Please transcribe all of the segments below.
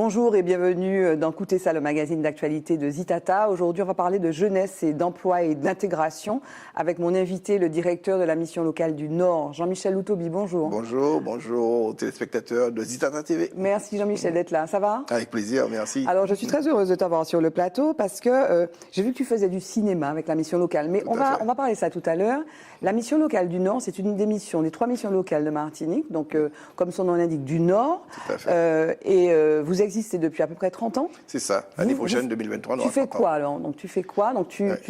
Bonjour et bienvenue dans Écoutez ça, le magazine d'actualité de Zitata. Aujourd'hui, on va parler de jeunesse et d'emploi et d'intégration avec mon invité, le directeur de la mission locale du Nord, Jean-Michel Loutobi. Bonjour. Bonjour aux téléspectateurs de Zitata TV. Merci Jean-Michel d'être là. Ça va? Avec plaisir, merci. Alors, je suis très heureuse de t'avoir sur le plateau parce que j'ai vu que tu faisais du cinéma avec la mission locale. Mais on va parler de ça tout à l'heure. La mission locale du Nord, c'est une des trois missions locales de Martinique, donc comme son nom l'indique, du Nord. Tout à fait. Vous existez depuis à peu près 30 ans. C'est ça, l'année prochaine, 2023. Tu fais quoi alors? Donc tu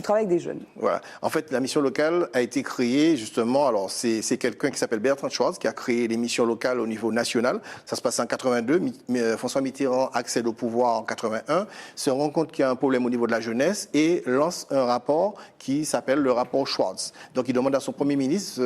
travailles avec des jeunes. Voilà. En fait, la mission locale a été créée justement, alors c'est quelqu'un qui s'appelle Bertrand Schwartz qui a créé les missions locales au niveau national. Ça se passe en 82. François Mitterrand accède au pouvoir en 81, se rend compte qu'il y a un problème au niveau de la jeunesse et lance un rapport qui s'appelle le rapport Schwartz. Donc il demande à son Premier ministre,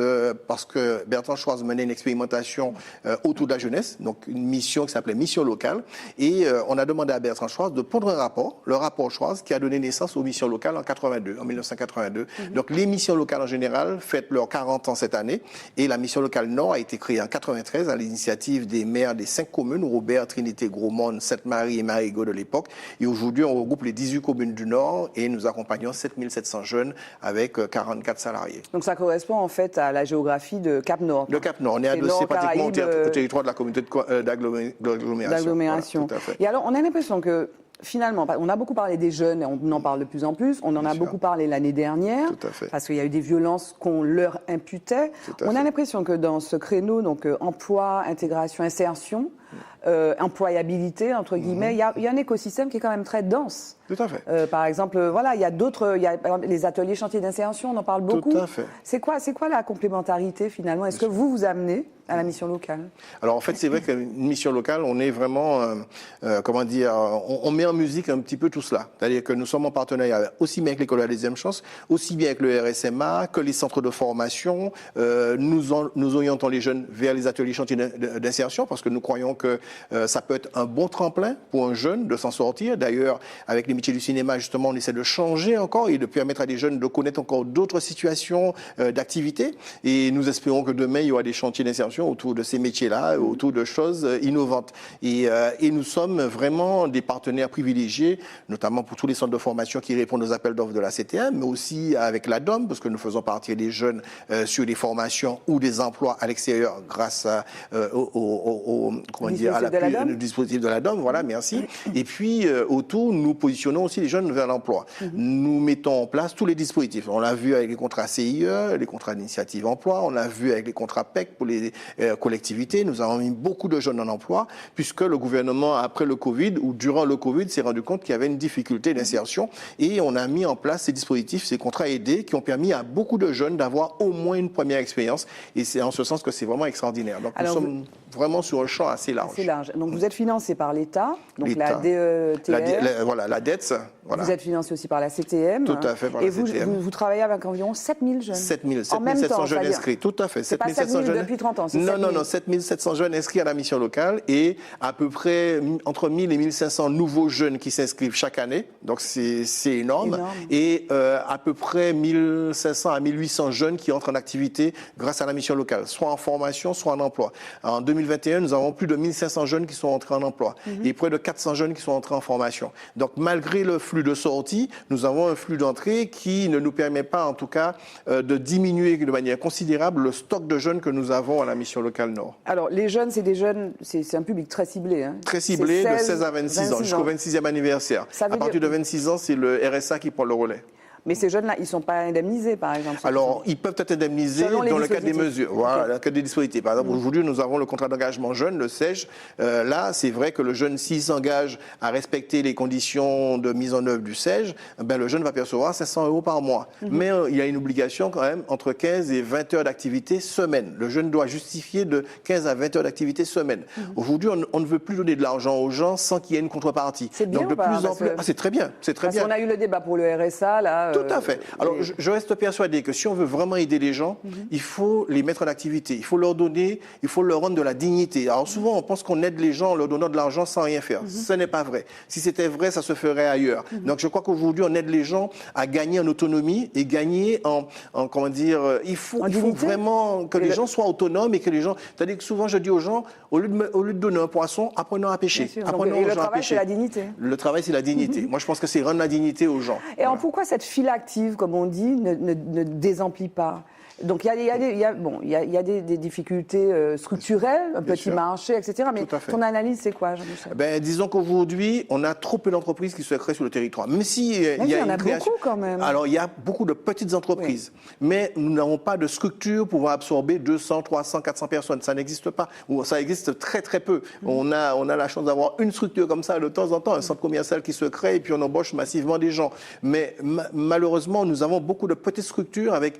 parce que Bertrand Schwartz menait une expérimentation autour de la jeunesse, donc une mission qui s'appelait mission locale. Et on a demandé à Bertrand Schwartz de pondre un rapport, le rapport Schwartz, qui a donné naissance aux missions locales en 1982. Donc les missions locales en général fêtent leurs 40 ans cette année. Et la mission locale Nord a été créée en 93 à l'initiative des maires des 5 communes, Robert, Trinité, Gros-Monde, Sainte-Marie et Marigot de l'époque. Et aujourd'hui, on regroupe les 18 communes du Nord et nous accompagnons 7700 jeunes avec 44 salariés. Donc ça correspond en fait à la géographie de Cap-Nord. De Cap-Nord, on est adossé pratiquement au territoire de la communauté d'agglomération. Voilà, et alors, on a l'impression que finalement, on a beaucoup parlé des jeunes, et on en parle de plus en plus. On en a beaucoup parlé l'année dernière, parce qu'il y a eu des violences qu'on leur imputait. On a l'impression que dans ce créneau, donc emploi, intégration, insertion, employabilité, entre guillemets, il y a un écosystème qui est quand même très dense. Tout à fait. Par exemple, voilà, il y a d'autres, par exemple, les ateliers chantiers d'insertion, on en parle beaucoup. Tout à fait. C'est quoi la complémentarité finalement? Est-ce que vous amenez à la mission locale? Alors en fait, c'est vrai qu'une mission locale, on est vraiment, comment dire, on met en musique un petit peu tout cela. C'est-à-dire que nous sommes en partenariat aussi bien avec l'École de la deuxième chance, aussi bien avec le RSMA, que les centres de formation. Nous orientons les jeunes vers les ateliers chantiers d'insertion parce que nous croyons que ça peut être un bon tremplin pour un jeune de s'en sortir. D'ailleurs, avec les métiers du cinéma, justement, on essaie de changer encore et de permettre à des jeunes de connaître encore d'autres situations d'activité. Et nous espérons que demain, il y aura des chantiers d'insertion autour de ces métiers-là, autour de choses innovantes. Et nous sommes vraiment des partenaires privilégiés, notamment pour tous les centres de formation qui répondent aux appels d'offres de la CTM, mais aussi avec la DOM, parce que nous faisons partir des jeunes sur des formations ou des emplois à l'extérieur grâce à l'appui du dispositif de la DOM. Voilà, merci. Et puis, autour, nous positionnons aussi les jeunes vers l'emploi. Nous mettons en place tous les dispositifs. On l'a vu avec les contrats CIE, les contrats d'initiative emploi, on l'a vu avec les contrats PEC pour les collectivités. Nous avons mis beaucoup de jeunes en emploi, puisque le gouvernement, après le Covid, ou durant le Covid, s'est rendu compte qu'il y avait une difficulté d'insertion. Et on a mis en place ces dispositifs, ces contrats aidés, qui ont permis à beaucoup de jeunes d'avoir au moins une première expérience. Et c'est en ce sens que c'est vraiment extraordinaire. Donc nous sommes vraiment sur un champ assez large. Assez large. Donc vous êtes financé par l'État, donc la DETR. Voilà, la dette. Voilà. Vous êtes financé aussi par la CTM. Tout à fait, par la CTM. Et vous travaillez avec environ 7000 jeunes. 7700 jeunes inscrits, tout à fait. C'est pas 7000 depuis 30 ans, c'est 7000. Non, 7700 jeunes inscrits à la mission locale et à peu près entre 1000 et 1500 nouveaux jeunes qui s'inscrivent chaque année. Donc c'est énorme. Et à peu près 1500 à 1800 jeunes qui entrent en activité grâce à la mission locale, soit en formation, soit en emploi. En 2021, nous avons plus de 1500 jeunes qui sont entrés en emploi et près de 400 jeunes qui sont entrés en formation. Donc malgré le flux de sortie, nous avons un flux d'entrée qui ne nous permet pas, en tout cas, de diminuer de manière considérable le stock de jeunes que nous avons à la mission locale Nord. Alors, les jeunes, c'est un public très ciblé. Hein. Très ciblé, de 16 à 26 ans, jusqu'au 26e anniversaire. À partir de 26 ans, c'est le RSA qui prend le relais. Mais ces jeunes-là, ils ne sont pas indemnisés, par exemple? Alors, ils peuvent être indemnisés dans le cadre des mesures, voilà, dans le cadre des dispositifs. Par exemple, aujourd'hui, nous avons le contrat d'engagement jeune, le SEJ. Là, c'est vrai que le jeune, s'il s'engage à respecter les conditions de mise en œuvre du SEJ, ben, le jeune va percevoir 500 € par mois. Mais il y a une obligation quand même entre 15 et 20 heures d'activité semaine. Le jeune doit justifier de 15 à 20 heures d'activité semaine. Aujourd'hui, on ne veut plus donner de l'argent aux gens sans qu'il y ait une contrepartie. C'est bien. Donc, de plus en plus... c'est très bien, c'est très bien. On a eu le débat pour le RSA, là... Tout à fait. Alors, je reste persuadé que si on veut vraiment aider les gens, il faut les mettre en activité. Il faut leur donner, il faut leur rendre de la dignité. Alors, souvent, on pense qu'on aide les gens en leur donnant de l'argent sans rien faire. Ce n'est pas vrai. Si c'était vrai, ça se ferait ailleurs. Donc, je crois qu'aujourd'hui, on aide les gens à gagner en autonomie et gagner en comment dire, il faut vraiment que les gens soient autonomes et que les gens, c'est-à-dire que souvent, je dis aux gens, au lieu de donner un poisson, apprenons à pêcher. Apprenons aux gens à pêcher. Le travail, c'est la dignité. Le travail, c'est la dignité. Moi, je pense que c'est rendre la dignité aux gens. Et alors, pourquoi cette file active, comme on dit, ne désemplit pas? Donc il y a des difficultés structurelles, un petit marché, etc. Mais ton analyse, c'est quoi, Jean-Michel? Disons qu'aujourd'hui, on a trop peu d'entreprises qui se créent sur le territoire. Même si il y a beaucoup quand même. Alors il y a beaucoup de petites entreprises, mais nous n'avons pas de structure pour absorber 200, 300, 400 personnes. Ça n'existe pas. Ou ça existe très très peu. On a la chance d'avoir une structure comme ça de temps en temps, un centre commercial qui se crée et puis on embauche massivement des gens. Mais malheureusement, nous avons beaucoup de petites structures avec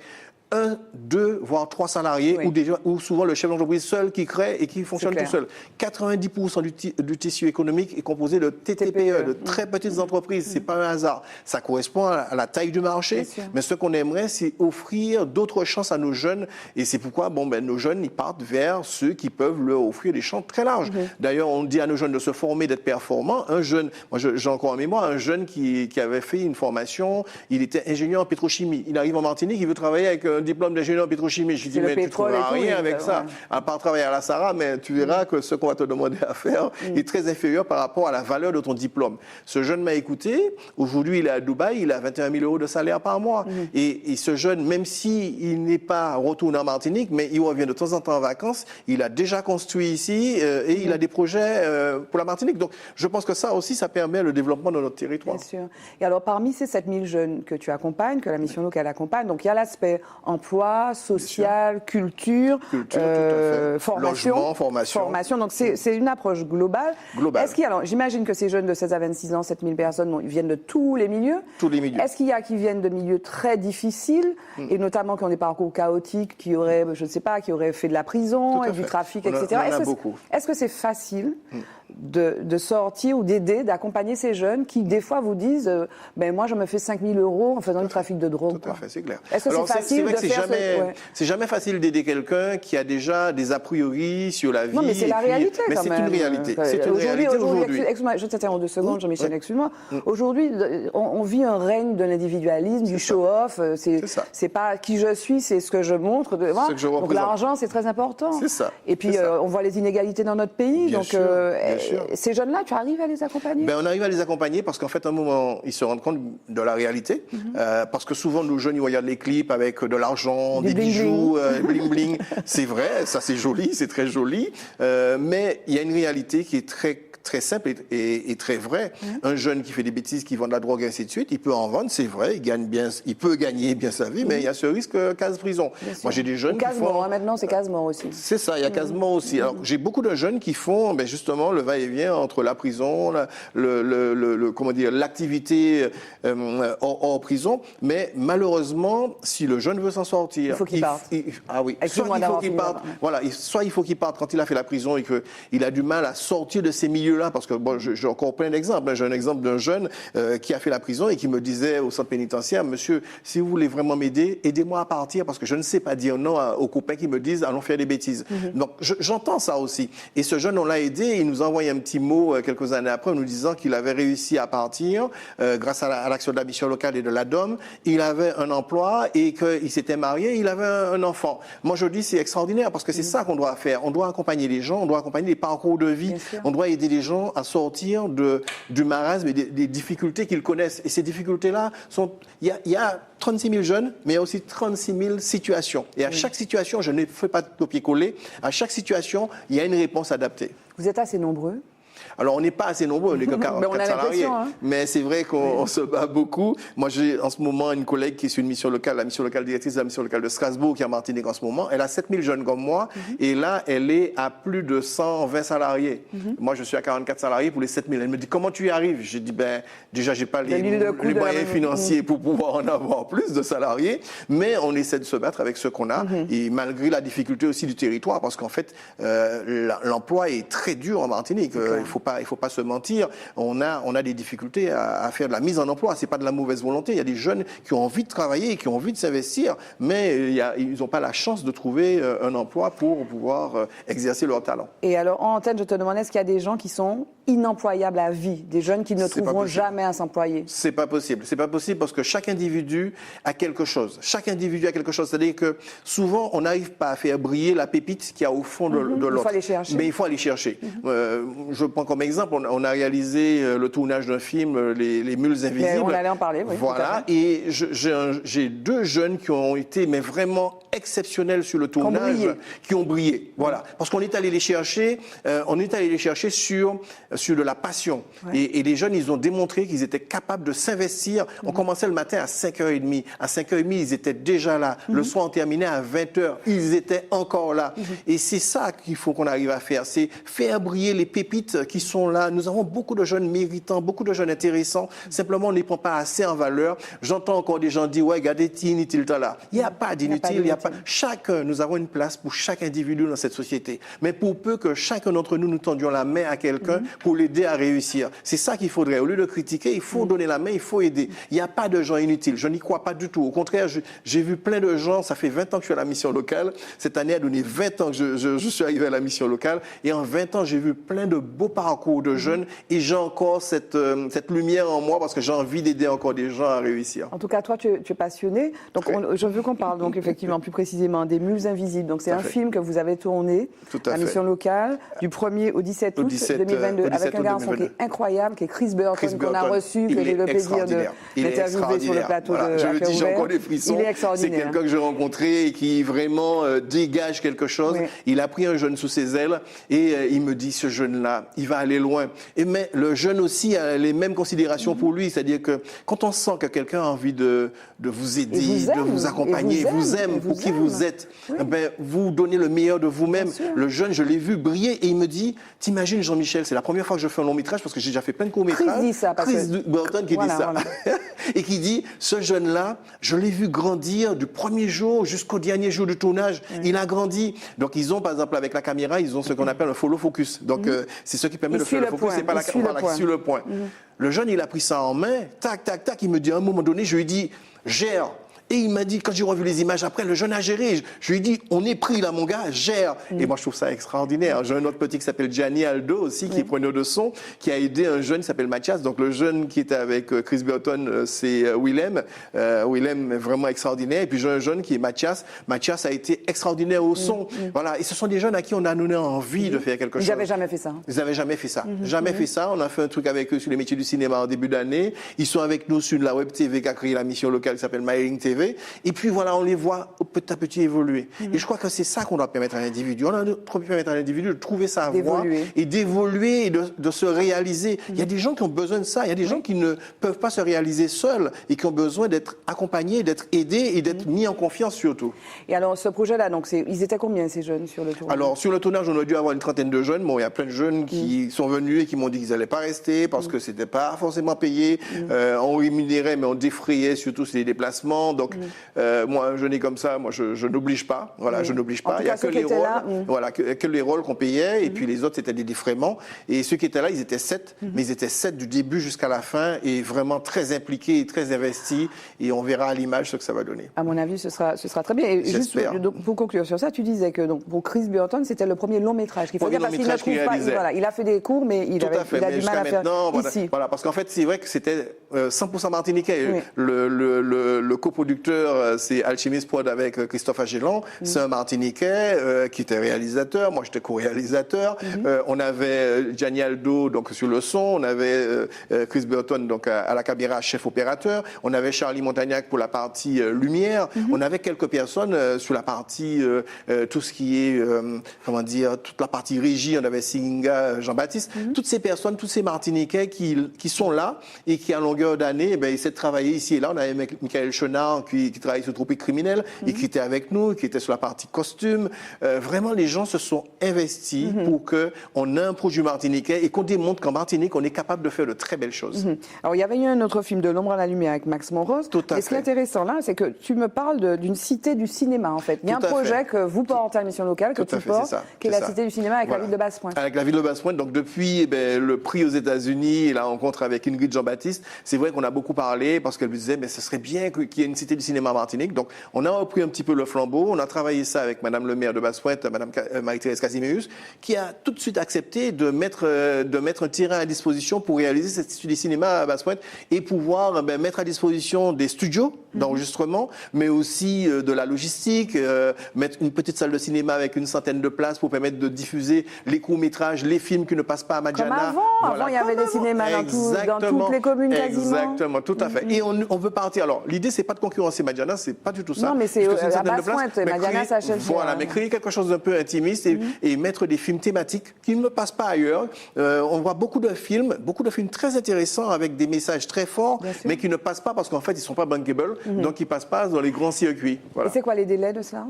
1, 2, voire 3 salariés, ou souvent le chef d'entreprise seul qui crée et qui fonctionne tout seul. 90% du tissu économique est composé de TPE, de très petites entreprises. C'est pas un hasard. Ça correspond à la taille du marché. Mais ce qu'on aimerait, c'est offrir d'autres chances à nos jeunes. Et c'est pourquoi nos jeunes, ils partent vers ceux qui peuvent leur offrir des champs très larges. D'ailleurs, on dit à nos jeunes de se former, d'être performants. Un jeune, moi j'ai encore en mémoire, un jeune qui avait fait une formation, il était ingénieur en pétrochimie. Il arrive en Martinique, il veut travailler avec un diplôme d'ingénieur en pétrochimie. Je dis, mais tu ne trouveras rien avec ça, à part travailler à la Sahara, mais tu verras que ce qu'on va te demander à faire est très inférieur par rapport à la valeur de ton diplôme. Ce jeune m'a écouté. Aujourd'hui, il est à Dubaï, il a 21 000 euros de salaire par mois. Et ce jeune, même s'il n'est pas retourné en Martinique, mais il revient de temps en temps en vacances, il a déjà construit ici et il a des projets pour la Martinique. Donc, je pense que ça aussi, ça permet le développement de notre territoire. Bien sûr. Et alors, parmi ces 7 000 jeunes que tu accompagnes, que la mission locale accompagne, donc il y a l'aspect emploi, social, culture, formation. Formation. Donc c'est une approche globale. Est-ce qu'il y a, alors, j'imagine que ces jeunes de 16 à 26 ans, 7 000 personnes, ils viennent de tous les milieux. Tous les milieux. Est-ce qu'il y a qui viennent de milieux très difficiles et notamment qui ont des parcours chaotiques, qui auraient, je ne sais pas, qui auraient fait de la prison et du trafic, etc. Est-ce que c'est facile de sortir ou d'aider, d'accompagner ces jeunes qui, des fois, vous disent moi, je me fais 5 000 euros en faisant du trafic de drogue. Tout à fait, c'est clair. Est-ce que c'est facile de faire c'est jamais facile d'aider quelqu'un qui a déjà des a priori sur la vie. Non, mais c'est la réalité quand même. Mais c'est une réalité. C'est une réalité aujourd'hui. Excuse-moi, je t'interromps 2 secondes, Jean-Michel, excuse-moi. Aujourd'hui, on vit un règne de l'individualisme, du show-off. C'est pas qui je suis, c'est ce que je montre. Donc l'argent, c'est très important. C'est ça. Et puis, on voit les inégalités dans notre pays. Donc, ces jeunes-là, tu arrives à les accompagner? On arrive à les accompagner parce qu'en fait, à un moment, ils se rendent compte de la réalité. Parce que souvent, nos jeunes, ils regardent les clips avec de l'argent, des bijoux, bling-bling. C'est vrai, ça c'est joli, c'est très joli. Mais il y a une réalité qui est très simple et très vraie. Un jeune qui fait des bêtises, qui vend de la drogue et ainsi de suite, il peut en vendre, c'est vrai, il peut gagner bien sa vie, mais il y a ce risque case-prison. Moi, j'ai des jeunes qui font... Maintenant, c'est quasiment aussi. C'est ça, il y a quasiment aussi. Alors, j'ai beaucoup de jeunes qui font justement le va-et-vient entre la prison, l'activité hors prison, mais malheureusement, si le jeune veut s'en sortir... Il faut qu'il parte. Soit il faut qu'il parte quand il a fait la prison et qu'il a du mal à sortir de ces milieux-là, parce que j'ai encore plein d'exemples. J'ai un exemple d'un jeune qui a fait la prison et qui me disait au centre pénitentiaire, monsieur, si vous voulez vraiment m'aider, aidez-moi à partir, parce que je ne sais pas dire non aux copains qui me disent, allons faire des bêtises. Donc, j'entends ça aussi. Et ce jeune, on l'a aidé, il nous a envoyé un petit mot quelques années après, en nous disant qu'il avait réussi à partir grâce à l'action de la mission locale et de la DOM. Il avait un emploi et qu'il s'était marié, il avait un enfant. Moi, je dis, c'est extraordinaire, parce que c'est ça qu'on doit faire. On doit accompagner les gens, on doit accompagner les parcours de vie, on doit aider les gens à sortir du marasme et des difficultés qu'ils connaissent. Et ces difficultés-là il y a 36 000 jeunes, mais il y a aussi 36 000 situations. Et à chaque situation, je ne fais pas de copier-coller, à chaque situation, il y a une réponse adaptée. Vous êtes assez nombreux? Alors, on n'est pas assez nombreux, on n'est que 44 salariés. Mais c'est vrai qu'on se bat beaucoup. Moi, j'ai en ce moment une collègue qui est sur une mission locale, la mission locale directrice de la mission locale de Strasbourg, qui est en Martinique en ce moment. Elle a 7 000 jeunes comme moi. Et là, elle est à plus de 120 salariés. Moi, je suis à 44 salariés pour les 7 000. Elle me dit, comment tu y arrives? J'ai dit, déjà, je n'ai pas les moyens financiers pour pouvoir en avoir plus de salariés. Mais on essaie de se battre avec ce qu'on a. Et malgré la difficulté aussi du territoire, parce qu'en fait, l'emploi est très dur en Martinique. faut pas se mentir. On a des difficultés à faire de la mise en emploi. C'est pas de la mauvaise volonté. Il y a des jeunes qui ont envie de travailler, qui ont envie de s'investir, mais ils n'ont pas la chance de trouver un emploi pour pouvoir exercer leur talent. Et alors, en antenne, je te demandais, est-ce qu'il y a des gens qui sont inemployables à vie, des jeunes qui ne trouveront jamais à s'employer? C'est pas possible. C'est pas possible parce que chaque individu a quelque chose. Chaque individu a quelque chose. C'est-à-dire que souvent, on n'arrive pas à faire briller la pépite qu'il y a au fond de l'autre. Il faut aller chercher. Mais il faut aller chercher. Je prends comme exemple, on a réalisé le tournage d'un film, Les Mules Invisibles. Mais on allait en parler, oui. Voilà. Et j'ai 2 jeunes qui ont été mais vraiment exceptionnels sur le tournage, qui ont brillé. Voilà. Parce qu'on est allé les chercher, sur de la passion. Ouais. Et les jeunes, ils ont démontré qu'ils étaient capables de s'investir. On commençait le matin à 5h30. À 5h30, ils étaient déjà là. Le soir, on terminait à 20h. Ils étaient encore là. Et c'est ça qu'il faut qu'on arrive à faire. C'est faire briller les pépites qui sont là. Nous avons beaucoup de jeunes méritants, beaucoup de jeunes intéressants. Simplement, on ne les prend pas assez en valeur. J'entends encore des gens dire, ouais, regardez, inutile, là. Il n'y a pas d'inutile. Nous avons une place pour chaque individu dans cette société. Mais pour peu que chacun d'entre nous tendions la main à quelqu'un pour l'aider à réussir. C'est ça qu'il faudrait. Au lieu de critiquer, il faut donner la main, il faut aider. Il n'y a pas de gens inutiles. Je n'y crois pas du tout. Au contraire, j'ai vu plein de gens, ça fait 20 ans que je suis à la mission locale. Cette année a donné 20 ans que je suis arrivé à la mission locale. Et en 20 ans, j'ai vu plein de beaux parcours de jeunes et j'ai encore cette lumière en moi parce que j'ai envie d'aider encore des gens à réussir. En tout cas, toi, tu es passionné. Donc, je veux qu'on parle donc effectivement plus précisément des Mules Invisibles. Donc, c'est un film que vous avez tourné à la mission locale du 1er au 17 août 2022 avec un garçon qui est incroyable, qui est Chris Burton, qu'on a reçu, que j'ai le plaisir d'interviewer sur le plateau de Je le dis, j'ai encore des frissons. Il est extraordinaire. C'est quelqu'un que j'ai rencontré et qui vraiment dégage quelque chose. Oui. Il a pris un jeune sous ses ailes et il me dit, ce jeune-là, il va aller loin. Mais le jeune aussi a les mêmes considérations pour lui. C'est-à-dire que quand on sent que quelqu'un a envie de vous aider, de vous accompagner, vous aime pour qui vous êtes, ben, vous donnez le meilleur de vous-même. Le jeune, je l'ai vu briller et il me dit, t'imagines Jean-Michel, c'est la première fois que je fais un long métrage parce que j'ai déjà fait plein de courts-métrages. Chris dit ça. Chris Burton qui dit ça. Et qui dit, ce jeune-là, je l'ai vu grandir du premier jour jusqu'au dernier jour de tournage. Il a grandi. Donc ils ont, par exemple, avec la caméra, ils ont ce qu'on appelle un follow focus. Donc c'est ce qui permet de faire le focus. C'est pas la caméra sur le point. Le jeune, il a pris ça en main. Tac, tac, tac. Il me dit, à un moment donné, je lui ai dit, gère. Et il m'a dit, quand j'ai revu les images après, le jeune a géré. Je lui ai dit, on est pris là, mon gars, gère. Et moi, je trouve ça extraordinaire. J'ai un autre petit qui s'appelle Gianni Aldo aussi, qui est preneur de son, qui a aidé un jeune qui s'appelle Mathias. Donc, le jeune qui était avec Chris Burton, c'est Willem. Willem est vraiment extraordinaire. Et puis, j'ai un jeune qui est Mathias. Mathias a été extraordinaire au son. Voilà. Et ce sont des jeunes à qui on a donné envie de faire quelque chose. Ils n'avaient jamais fait ça. Ils n'avaient jamais fait ça. Jamais fait ça. On a fait un truc avec eux sur les métiers du cinéma en début d'année. Ils sont avec nous sur la web TV qui a créé la mission locale qui s'appelle MyLink TV. Et puis voilà, on les voit petit à petit évoluer. Et je crois que c'est ça qu'on doit permettre à l'individu. On doit permettre à l'individu de trouver sa voie et d'évoluer et de se réaliser. Il y a des gens qui ont besoin de ça. Il y a des gens qui ne peuvent pas se réaliser seuls et qui ont besoin d'être accompagnés, d'être aidés et d'être mis en confiance surtout. Et alors, ce projet-là, donc, ils étaient combien ces jeunes sur le tournage? Alors, sur le tournage, on a dû avoir une trentaine de jeunes. Bon, il y a plein de jeunes qui sont venus et qui m'ont dit qu'ils n'allaient pas rester parce que c'était pas forcément payé. On rémunérait, mais on défrayait surtout sur les déplacements. Donc, moi, un jeune comme ça, moi, je n'oblige pas. Voilà, je n'oblige pas. Il n'y a que les rôles. Voilà, que les rôles qu'on payait. Et puis les autres, c'était des défraiements. Et ceux qui étaient là, ils étaient 7. Mais ils étaient 7 du début jusqu'à la fin et vraiment très impliqués et très investis. Et on verra à l'image ce que ça va donner. À mon avis, ce sera très bien. Et juste pour conclure sur ça, tu disais que donc, pour Chris Burton, c'était le premier long métrage qu'il faut dire parce qu'il ne trouve pas. Voilà, il a fait des cours, mais il a du mal à faire ici. Voilà, parce qu'en fait, c'est vrai que c'était 100% martiniquais. Le coproducteur, c'est Alchimiste Prod avec Christophe Agelan. C'est un Martiniquais qui était réalisateur. Moi, j'étais co-réalisateur. On avait Gianni Aldo donc sur le son. On avait Chris Burton donc à la caméra, chef opérateur. On avait Charlie Montagnac pour la partie lumière. On avait quelques personnes sur la partie tout ce qui est comment dire, toute la partie régie. On avait Singa, Jean-Baptiste. Toutes ces personnes, tous ces Martiniquais qui sont là et qui à longueur d'année, essaient de travailler ici et là. On avait Michael Chenard qui travaillent sur Tropique Criminel et qui étaient avec nous, qui étaient sur la partie costume. Vraiment, les gens se sont investis pour qu'on ait un produit martiniquais et qu'on démontre qu'en Martinique, on est capable de faire de très belles choses. Alors, il y avait eu un autre film, De l'ombre à la lumière, avec Max Monrose. Tout à fait. Et ce qui est intéressant là, c'est que tu me parles d'une cité du cinéma, en fait. Il y a un projet que vous portez à la mission locale, que tu portes, qui est la cité du cinéma avec la ville de Basse-Pointe. Avec la ville de Basse-Pointe. Donc, depuis le prix aux États-Unis et la rencontre avec Ingrid Jean-Baptiste, c'est vrai qu'on a beaucoup parlé parce qu'elle me disait, mais ce serait bien qu'il y ait une cité du cinéma en Martinique. Donc, on a repris un petit peu le flambeau. On a travaillé ça avec Madame le maire de Basse-Pointe, Madame Marie-Thérèse Casiméus, qui a tout de suite accepté de mettre un terrain à disposition pour réaliser cette cité du cinéma à Basse-Pointe et pouvoir mettre à disposition des studios d'enregistrement, mais aussi de la logistique, mettre une petite salle de cinéma avec une centaine de places pour permettre de diffuser les courts-métrages, les films qui ne passent pas à Madjana. Comme avant, avant il y avait des cinémas dans toutes les communes quasiment. Exactement, tout à fait. Et on veut partir. Alors, l'idée, c'est pas de concurrencer Madjana, c'est pas du tout ça. Non, mais c'est à Basse-Pointe, Madjana, ça cherche. Voilà, mais créer quelque chose d'un peu intimiste et mettre des films thématiques qui ne passent pas ailleurs. On voit beaucoup de films très intéressants avec des messages très forts, mais qui ne passent pas parce qu'en fait, ils sont pas bankable, donc ils passent pas dans les grands circuits. Voilà. Et c'est quoi les délais de cela?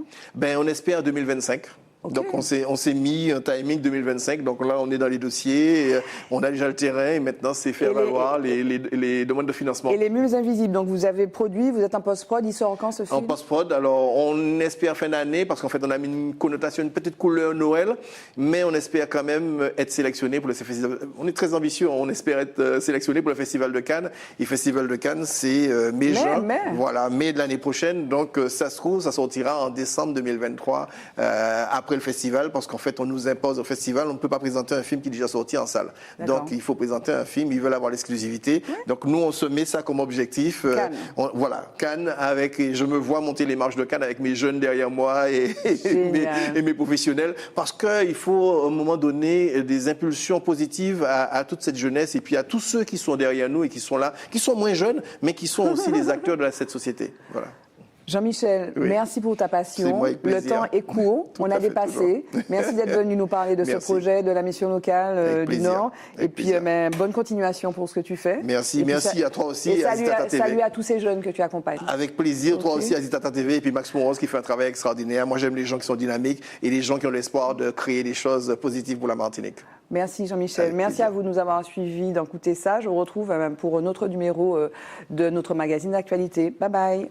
On espère 2025. Okay. Donc on s'est mis un timing 2025, donc là on est dans les dossiers, on a déjà le terrain et maintenant c'est faire valoir les demandes de financement. Et Les Mules Invisibles, donc vous avez produit, vous êtes en post-prod, il sort quand ce film? En post-prod, alors on espère fin d'année parce qu'en fait on a mis une connotation, une petite couleur Noël, mais on espère quand même être sélectionné pour le festival. On est très ambitieux, on espère être sélectionné pour le Festival de Cannes. Et le Festival de Cannes c'est mai-juin, voilà, mai de l'année prochaine, donc ça se trouve, ça sortira en décembre 2023 après le festival, parce qu'en fait on nous impose au festival, on ne peut pas présenter un film qui est déjà sorti en salle. Donc il faut présenter un film, ils veulent avoir l'exclusivité. Donc nous on se met ça comme objectif. Voilà, Cannes avec, et je me vois monter les marches de Cannes avec mes jeunes derrière moi et mes professionnels, parce qu'il faut à un moment donné des impulsions positives à toute cette jeunesse et puis à tous ceux qui sont derrière nous et qui sont là, qui sont moins jeunes, mais qui sont aussi les acteurs de cette société. Voilà. Jean-Michel, merci pour ta passion. Le temps est court, on a dépassé. Merci d'être venu nous parler de ce projet de la mission locale du Nord. Et puis, bonne continuation pour ce que tu fais. Merci, merci à toi aussi. Et salut à tous ces jeunes que tu accompagnes. Avec plaisir, toi aussi, Azitata TV, et puis Max Monrose qui fait un travail extraordinaire. Moi, j'aime les gens qui sont dynamiques et les gens qui ont l'espoir de créer des choses positives pour la Martinique. Merci Jean-Michel. Merci à vous de nous avoir suivis dans Écoutez ça. Je vous retrouve pour un autre numéro de notre magazine d'actualité. Bye bye.